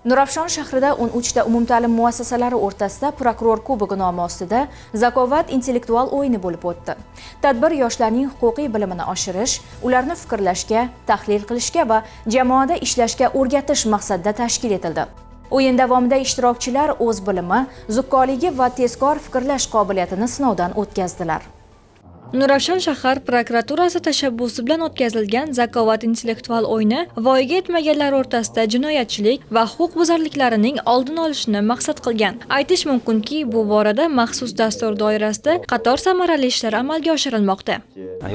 Nurafshon shahrida 13 ta umumta'lim muassasalari o'rtasida prokuror kubogi nomi ostida zakovat intellektual o'yini bo'lib o'tdi. Tadbir yoshlarning huquqiy bilimini oshirish, ularni fikrlashga, tahlil qilishga va jamoada ishlashga o'rgatish maqsadida tashkil etildi. O'yin davomida ishtirokchilar o'z bilimi, zukkoligi va tezkor fikrlash qobiliyatini sinovdan o'tkazdilar. Nurafshon shahar prokuraturasi tashabbusi bilan o'tkazilgan zakovat intellektual o'yini voyaga yetmaganlar o'rtasida jinoyatchilik va huquqbuzarliklarining oldini olishni maqsad qilgan. Aytish mumkinki, bu borada maxsus dastur doirasida qator samarali ishlar amalga oshirilmoqda.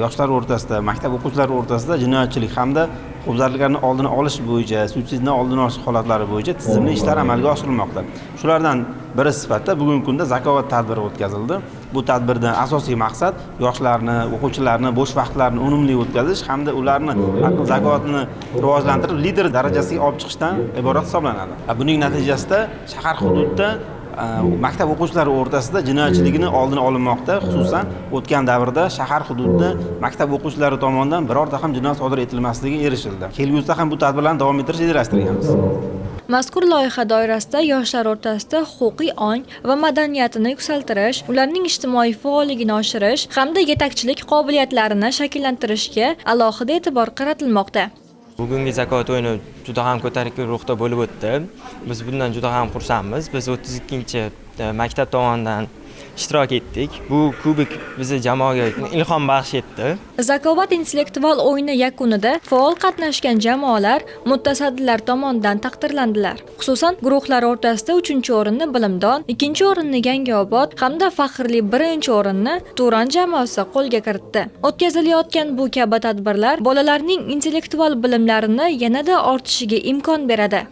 Yoshlar o'rtasida, maktab o'quvchilari o'rtasida jinoyatchilik hamda huquqbuzarliklarning oldini olish bo'yicha, suitsidni oldini olish holatlari bo'yicha tizimli ishlar amalga oshirilmoqda. Shulardan biri sifatida bugungi kunda zakovat tadbiri o'tkazildi. Bu tadbirdan asosiy maqsad yoshlarni, o'quvchilarni bo'sh vaqtlarini unumli o'tkazish hamda ularni aql zakovatini rivojlantirib, lider darajasiga olib chiqishdan iborat hisoblanadi. Buning natijasida shahar hududida maktab o'quvchilari o'rtasida jinoyatchilikning oldini olinmoqda. Xususan, o'tgan davrda shahar hududida maktab o'quvchilari tomonidan birorta ham jinoyat sodir etilmasligiga erishildi. Kelgusida ham bu tadbirlarni davom ettirish rejalashtirganmiz. Mazkur loyiha doirasida yoshlar o'rtasida huquqiy ong va madaniyatini yuksaltirish, ularning ijtimoiy faolligini oshirish hamda yetakchilik qobiliyatlarini shakllantirishga alohida e'tibor qaratilmoqda. Bugungi zakovat o'yini juda ham ko'tarinki ruhda bo'lib o'tdi. Biz bundan juda ham xursandmiz. Biz 32-maktab tomonidan ishtirok etdik. Bu kubik bizni jamoaga ilhom baxsh etdi. Zakovat intellektual o'yini yakunida faol qatnashgan jamoalar mutasaddilar tomonidan taqdirlandilar. Xususan, guruhlar o'rtasida 3-o'rinni Bilimdon, 2-o'rinni Yangiobod hamda faxrli 1-o'rinni Turan jamoasi qo'lga kiritdi. O'tkazilayotgan bu kabi tadbirlar bolalarning intellektual bilimlarini yanada ortishiga imkon beradi.